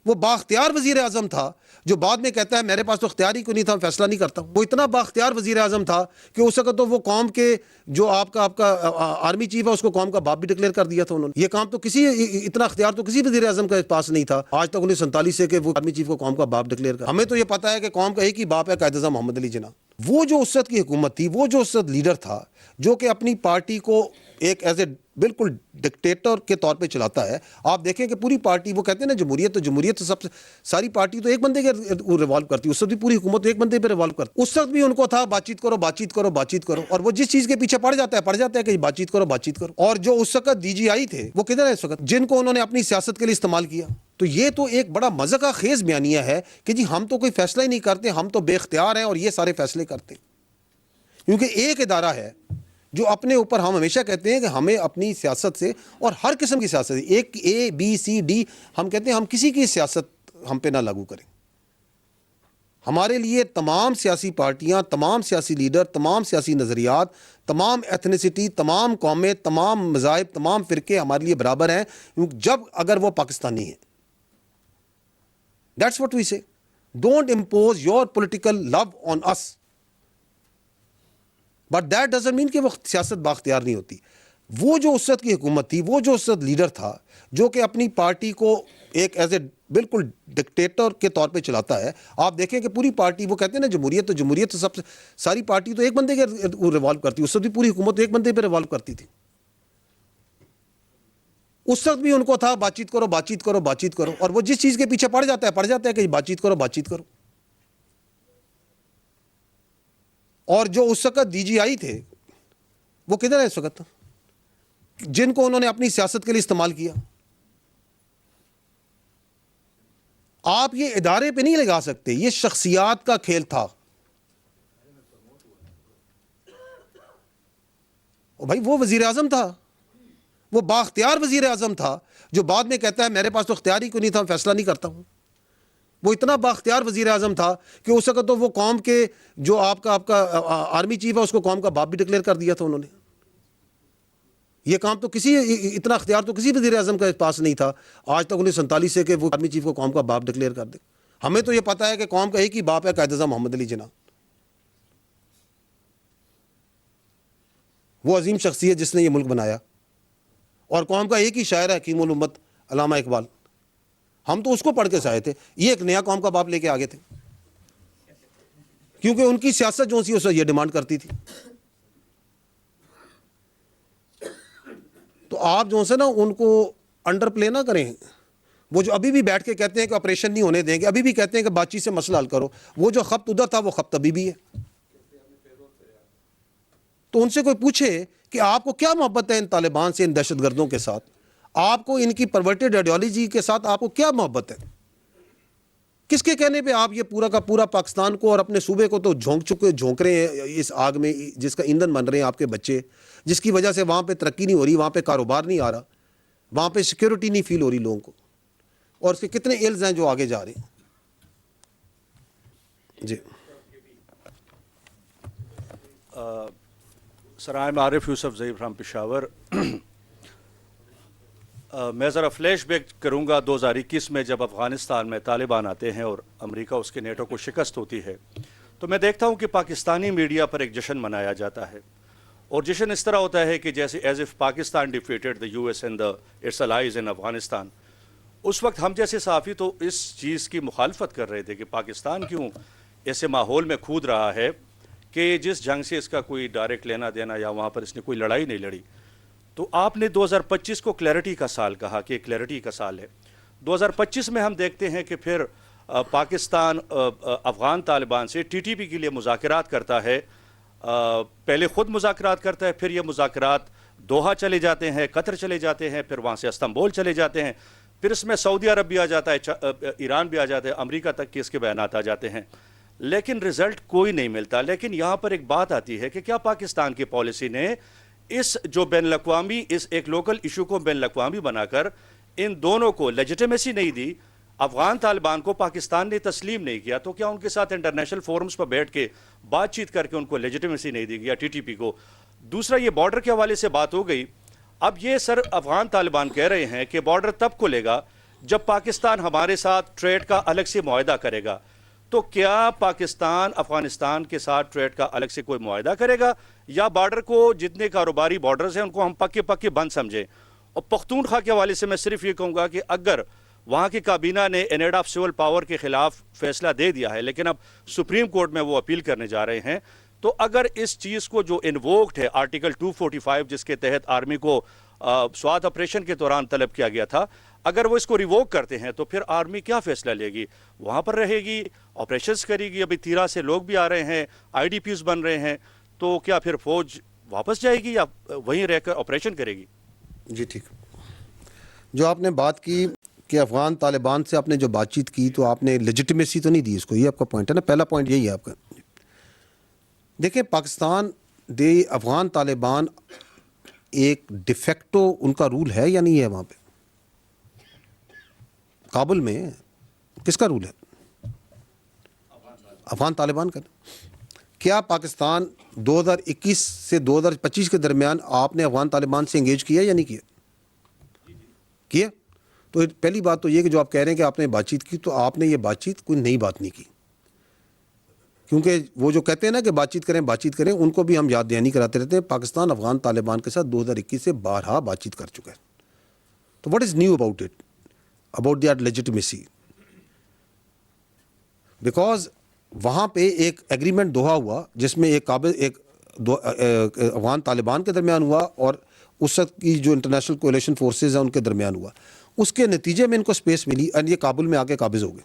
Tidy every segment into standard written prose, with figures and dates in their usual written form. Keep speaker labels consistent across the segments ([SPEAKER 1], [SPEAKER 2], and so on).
[SPEAKER 1] وہ بااختیار وزیر اعظم تھا جو بعد میں کہتا ہے میرے پاس تو اختیار ہی کوئی نہیں تھا، میں فیصلہ نہیں کرتا ہوں۔ وہ اتنا بااختیار وزیر اعظم تھا کہ اس وقت تو وہ قوم کے جو آپ کا آرمی چیف ہے اس کو قوم کا باپ بھی ڈکلیئر کر دیا تھا انہوں نے۔ یہ کام تو اتنا اختیار تو کسی وزیر اعظم کے پاس نہیں تھا آج تک 1947 سے کہ وہ آرمی چیف کو قوم کا باپ ڈکلیئر کر۔ ہمیں تو یہ پتا ہے کہ قوم کا ایک ہی باپ ہے، قائد اعظم محمد علی جناح۔ وہ جو اس وقت کی حکومت تھی، وہ جو اس وقت لیڈر تھا جو کہ اپنی پارٹی کو ایک ایز اے بالکل ڈکٹیٹر کے طور پہ چلاتا ہے، آپ دیکھیں کہ پوری پارٹی، وہ کہتے ہیں نا جمہوریت تو سب سے ساری پارٹی تو ایک بندے کے ریوالو کرتی ہے، اس وقت بھی پوری حکومت ایک بندے پہ ریوالو کرتی ہے۔ اس وقت بھی ان کو تھا بات چیت کرو بات چیت کرو، اور وہ جس چیز کے پیچھے پڑ جاتا ہے کہ بات چیت کرو۔ اور جو اس وقت ڈی جی آئی تھے وہ کدھر ہے اس وقت، جن کو انہوں نے اپنی سیاست کے لیے استعمال کیا۔ تو یہ تو ایک بڑا مذاق خیز بیانیہ ہے کہ جی ہم تو کوئی فیصلہ ہی نہیں کرتے، ہم تو بے اختیار ہیں اور یہ سارے فیصلے کرتے ہیں۔ کیونکہ ایک ادارہ ہے جو اپنے اوپر، ہم ہمیشہ کہتے ہیں کہ ہمیں اپنی سیاست سے، اور ہر قسم کی سیاست، ایک اے بی سی ڈی، ہم کہتے ہیں ہم کسی کی سیاست ہم پہ نہ لاگو کریں۔ ہمارے لیے تمام سیاسی پارٹیاں، تمام سیاسی لیڈر، تمام سیاسی نظریات، تمام ایتھنیسٹی، تمام قومیں، تمام مذاہب، تمام فرقے ہمارے لیے برابر ہیں جب اگر وہ پاکستانی ہیں۔ That's what we say, don't impose your political love on us, but that doesn't mean کہ وہ سیاست بااختیار نہیں ہوتی۔ وہ جو اس وقت کی حکومت تھی، وہ جو اس وقت لیڈر تھا جو کہ اپنی پارٹی کو ایک ایز اے بالکل ڈکٹیٹر کے طور پہ چلاتا ہے، آپ دیکھیں کہ پوری پارٹی، وہ کہتے ہیں نا جمہوریت تو سب سے ساری پارٹی تو ایک بندے کے ریوالو کرتی ہے، اس وقت بھی پوری حکومت ایک بندے پہ ریوالو کرتی تھی۔ اس وقت بھی ان کو تھا بات چیت کرو، اور وہ جس چیز کے پیچھے پڑ جاتا ہے کہ بات چیت کرو۔ اور جو اس وقت ڈی جی آئی تھے وہ کدھر ہے اس وقت، جن کو انہوں نے اپنی سیاست کے لیے استعمال کیا۔ آپ یہ ادارے پہ نہیں لگا سکتے، یہ شخصیات کا کھیل تھا۔ بھائی وہ وزیر اعظم تھا، وہ بااختیار وزیر اعظم تھا جو بعد میں کہتا ہے میرے پاس تو اختیار ہی کوئی نہیں تھا، میں فیصلہ نہیں کرتا ہوں۔ وہ اتنا بااختیار وزیر اعظم تھا کہ اس وقت تو وہ قوم کے جو آپ کا آرمی چیف ہے اس کو قوم کا باپ بھی ڈکلیئر کر دیا تھا انہوں نے۔ یہ کام تو اتنا اختیار تو کسی وزیر اعظم کے پاس نہیں تھا آج تک 1947 سے کہ وہ آرمی چیف کو قوم کا باپ ڈکلیئر کر دے۔ ہمیں تو یہ پتا ہے کہ قوم کا ایک ہی باپ ہے، قائد اعظم محمد علی جناح۔ وہ عظیم شخصیت جس نے یہ ملک بنایا، اور قوم کا ایک ہی شاعر ہے حکیم الامت علامہ اقبال۔ ہم تو اس کو پڑھ کے سے آئے تھے، یہ ایک نیا قوم کا باپ لے کے آگے تھے، کیونکہ ان کی سیاست جو سی اسے یہ ڈیمانڈ کرتی تھی۔ تو آپ جو سے نا ان کو انڈر پلے نہ کریں۔ وہ جو ابھی بھی بیٹھ کے کہتے ہیں کہ آپریشن نہیں ہونے دیں گے، ابھی بھی کہتے ہیں کہ بات چیت سے مسئلہ حل کرو، وہ جو خبط ادھر تھا وہ خبط ابھی بھی ہے۔ تو ان سے کوئی پوچھے کہ آپ کو کیا محبت ہے ان طالبان سے، ان دہشت گردوں کے ساتھ، آپ کو ان کی پرورٹڈ آئیڈیالوجی کے ساتھ آپ کو کیا محبت ہے؟ کس کے کہنے پہ آپ یہ پورا کا پورا پاکستان کو اور اپنے صوبے کو تو جھونک رہے ہیں اس آگ میں جس کا ایندھن بن رہے ہیں آپ کے بچے، جس کی وجہ سے وہاں پہ ترقی نہیں ہو رہی، وہاں پہ کاروبار نہیں آ رہا، وہاں پہ سیکیورٹی نہیں فیل ہو رہی لوگوں کو، اور اس کے کتنے ایلز ہیں جو آگے جا رہے ہیں۔ جی
[SPEAKER 2] sir, I am Arif Yousuf Zaheer from Peshawar. میں ذرا فلیش بیک کروں گا 2021 میں جب افغانستان میں طالبان آتے ہیں اور امریکہ اس کے نیٹو کو شکست ہوتی ہے، تو میں دیکھتا ہوں کہ پاکستانی میڈیا پر ایک جشن منایا جاتا ہے، اور جشن اس طرح ہوتا ہے کہ جیسے as of Pakistan defeated the US and its allies in Afghanistan. اس وقت ہم جیسے صحافی تو اس چیز کی مخالفت کر رہے تھے کہ پاکستان کیوں ایسے ماحول میں کھود رہا ہے کہ جس جنگ سے اس کا کوئی ڈائریکٹ لینا دینا یا وہاں پر اس نے کوئی لڑائی نہیں لڑی۔ تو آپ نے 2025 کو کلیئرٹی کا سال کہا کہ کلیئرٹی کا سال ہے۔ 2025 میں ہم دیکھتے ہیں کہ پھر پاکستان افغان طالبان سے TTP کے لیے مذاکرات کرتا ہے، پہلے خود مذاکرات کرتا ہے، پھر یہ مذاکرات دوحہ چلے جاتے ہیں، قطر چلے جاتے ہیں، پھر وہاں سے استنبول چلے جاتے ہیں، پھر اس میں سعودی عرب بھی آ جاتا ہے، ایران بھی آ جاتا ہے، امریکہ تک کے اس کے بیانات آ جاتے ہیں، لیکن رزلٹ کوئی نہیں ملتا۔ لیکن یہاں پر ایک بات آتی ہے کہ کیا پاکستان کی پالیسی نے اس جو بین الاقوامی، اس ایک لوکل ایشو کو بین الاقوامی بنا کر ان دونوں کو لیجیٹیمیسی نہیں دی، افغان طالبان کو پاکستان نے تسلیم نہیں کیا، تو کیا ان کے ساتھ انٹرنیشنل فورمز پر بیٹھ کے بات چیت کر کے ان کو لیجیٹیمیسی نہیں دی گیا TTP کو؟ دوسرا، یہ بارڈر کے حوالے سے بات ہو گئی۔ اب یہ سر افغان طالبان کہہ رہے ہیں کہ بارڈر تب کھلے گا جب پاکستان ہمارے ساتھ ٹریڈ کا الگ سے معاہدہ کرے گا تو کیا پاکستان افغانستان کے ساتھ ٹریڈ کا الگ سے کوئی معاہدہ کرے گا یا بارڈر کو جتنے کاروباری بارڈرز ہیں ان کو ہم پکے پکے بند سمجھیں؟ اور پختونخوا کے حوالے سے میں صرف یہ کہوں گا کہ اگر وہاں کی کابینہ نے انیڈ آف سول پاور کے خلاف فیصلہ دے دیا ہے لیکن اب سپریم کورٹ میں وہ اپیل کرنے جا رہے ہیں، تو اگر اس چیز کو جو انووکڈ ہے آرٹیکل 245 جس کے تحت آرمی کو سوات آپریشن کے دوران طلب کیا گیا تھا، اگر وہ اس کو ریووک کرتے ہیں تو پھر آرمی کیا فیصلہ لے گی؟ وہاں پر رہے گی، آپریشنز کرے گی؟ ابھی 13 سے لوگ بھی آ رہے ہیں، آئی ڈی پیز بن رہے ہیں، تو کیا پھر فوج واپس جائے گی یا وہیں رہ کر آپریشن کرے گی؟
[SPEAKER 1] جی ٹھیک. جو آپ نے بات کی کہ افغان طالبان سے آپ نے جو بات چیت کی تو آپ نے لیجٹمیسی تو نہیں دی اس کو، یہ آپ کا پوائنٹ ہے نا، پہلا پوائنٹ یہی ہے آپ کا. دیکھیں پاکستان افغان طالبان ایک ڈیفیکٹو ان کا رول ہے یا نہیں ہے وہاں پہ کابل میں؟ کس کا رول ہے؟ افغان طالبان کا. کیا پاکستان 2021 سے 2025 کے درمیان آپ نے افغان طالبان سے انگیج کیا یا نہیں کیا؟ تو پہلی بات تو یہ کہ جو آپ کہہ رہے ہیں کہ آپ نے بات چیت کی، تو آپ نے یہ بات چیت کوئی نئی بات نہیں کی، کیونکہ وہ جو کہتے ہیں نا کہ بات چیت کریں ان کو بھی ہم یاد دہانی کراتے رہتے ہیں. پاکستان افغان طالبان کے ساتھ 2021 سے بارہا بات چیت کر چکا ہے. تو what is new about it, about that legitimacy? Because وہاں پہ ایک ایگریمنٹ دوحہ ہوا جس میں ایک افغان طالبان کے درمیان ہوا اور اس وقت کی جو انٹرنیشنل کولیشن فورسز ہیں ان کے درمیان ہوا. اس کے نتیجے میں ان کو سپیس ملی اور یہ کابل میں آ کے قابض ہو گئے.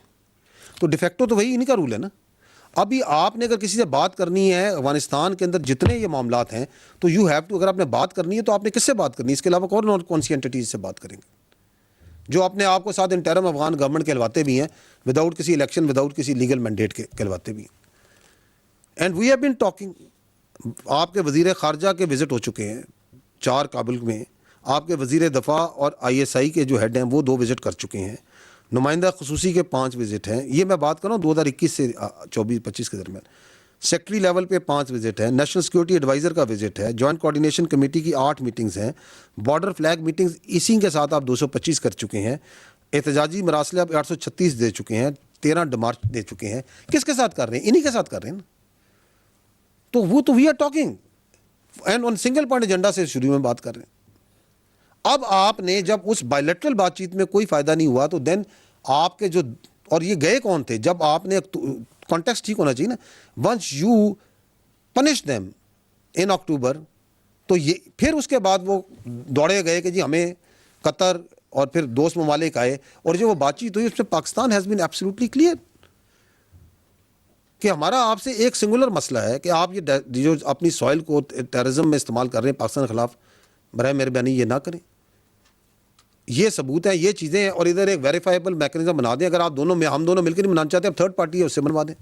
[SPEAKER 1] تو ڈیفیکٹو تو وہی ان کا رول ہے نا. ابھی آپ نے اگر کسی سے بات کرنی ہے افغانستان کے اندر جتنے یہ معاملات ہیں تو یو ہیو ٹو، اگر آپ نے بات کرنی ہے تو آپ نے کس سے بات کرنی ہے؟ اس کے علاوہ کون سی اینٹیز سے بات کریں گے جو اپنے آپ کو ساتھ انٹرم افغان گورنمنٹ کہلواتے بھی ہیں وداؤٹ کسی الیکشن، وداؤٹ کسی لیگل مینڈیٹ کے کہلواتے بھی ہیں. And we have been talking. آپ کے وزیر خارجہ کے وزٹ ہو چکے ہیں 4 کابل میں، آپ کے وزیر دفاع اور ISI کے جو ہیڈ ہیں وہ 2 وزٹ کر چکے ہیں، نمائندہ خصوصی کے 5 وزٹ ہیں. یہ میں بات کر رہا ہوں 2021 سے 24-25 کے درمیان. سیکٹری لیول پہ 5 وزٹ ہیں، نیشنل سیکورٹی ایڈوائزر کا وزٹ ہے، جوائنٹ کوارڈینیشن کمیٹی کی 8 میٹنگز ہیں، بارڈر فلیگ میٹنگز اسی کے ساتھ آپ 225 کر چکے ہیں، احتجاجی مراسلے آپ 836 دے چکے ہیں، 13 ڈمارچ دے چکے ہیں. کس کے ساتھ کر رہے ہیں؟ انہی کے ساتھ کر رہے ہیں نا. تو we are talking and on single point agenda سے شروع میں بات کر رہے ہیں. اب آپ نے جب اس بائیلیٹرل بات چیت میں کوئی فائدہ نہیں ہوا تو دین آپ کے جو، اور یہ گئے کون تھے جب آپ نے، کانٹیکسٹ ٹھیک ہونا چاہیے نا. Once you punish them in October تو یہ پھر اس کے بعد وہ دوڑے گئے کہ جی ہمیں قطر اور پھر دوست ممالک آئے اور جو وہ بات چیت ہوئی اس میں Pakistan has been absolutely clear کہ ہمارا آپ سے ایک سنگولر مسئلہ ہے کہ آپ یہ جو اپنی سوائل کو ٹیررزم میں استعمال کر رہے ہیں پاکستان کے خلاف، برائے مہربانی یہ نہ کریں. یہ ثبوت ہیں، یہ چیزیں ہیں، اور ادھر ایک ویریفائبل میکنزم بنا دیں. اگر آپ دونوں میں، ہم دونوں مل کے نہیں بنانا چاہتے، اب تھرڈ پارٹی ہے اس سے بنوا دیں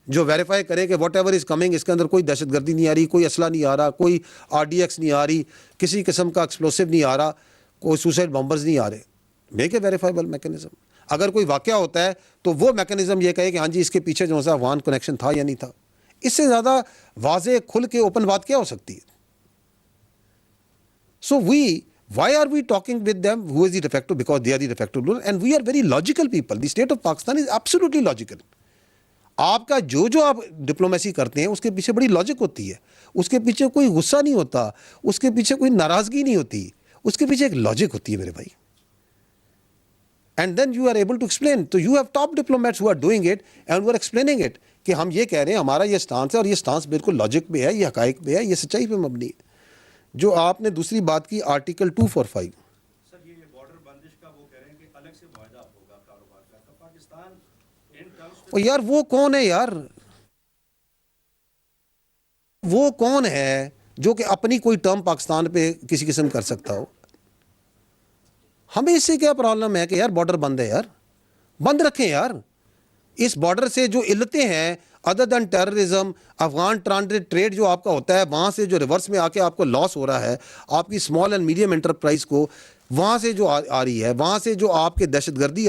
[SPEAKER 1] جو ویریفائی کرے کہ واٹ ایور از کمنگ، اس کے اندر کوئی دہشت گردی نہیں آ رہی، کوئی اسلحہ نہیں آ رہا، کوئی RDX نہیں آ رہی، کسی قسم کا ایکسپلوسو نہیں آ رہا، کوئی سوسائڈ بمبرز نہیں آ رہے. Make a verifiable mechanism. اگر کوئی واقعہ ہوتا ہے تو وہ میکنزم یہ کہے کہ ہاں جی اس کے پیچھے جو ہے افغان کنیکشن تھا یا نہیں تھا. اس سے زیادہ واضح کھل کے اوپن بات کیا ہو سکتی ہے؟ سو why are we talking with them who is the de facto? Because they are the de facto ruler and we are very logical people. The state of Pakistan is absolutely logical. آپ کا جو آپ diplomacy کرتے ہیں اس کے پیچھے بڑی logic ہوتی ہے، اس کے پیچھے کوئی غصہ نہیں ہوتا، اس کے پیچھے کوئی ناراضگی نہیں ہوتی، اس کے پیچھے ایک لاجک ہوتی ہے میرے بھائی. And then you are able to explain. تو you have top diplomats who are doing it and who are explaining it کہ ہم یہ کہہ رہے ہیں، ہمارا یہ سٹانس ہے اور یہ سٹانس بالکل لاجک پہ ہے، یہ حقائق پہ ہے، یہ سچائی پہ مبنی ہے. جو آپ نے دوسری بات کی آرٹیکل 245،
[SPEAKER 2] سر یہ بارڈر بندش کا وہ کہہ رہے ہیں کہ الگ سے معاہدہ ہوگا کاروبار کا، تو پاکستان ان ٹرمز
[SPEAKER 1] اور یار وہ کون ہے یار، وہ کون ہے جو کہ اپنی کوئی ٹرم پاکستان پہ کسی قسم کر سکتا ہو؟ ہمیں اس سے کیا پرابلم ہے کہ یار بارڈر بند ہے، یار بند رکھیں یار. اس بارڈر سے جو علتیں ہیں ادر دین ٹیررزم، افغان ٹریڈ جو آپ کا ہوتا ہے وہاں سے جو ریورس میں آ کے آپ کو لاس ہو رہا ہے، آپ کی اسمال اینڈ میڈیم انٹرپرائز کو وہاں سے جو آ رہی ہے، وہاں سے جو آپ کے دہشت گردی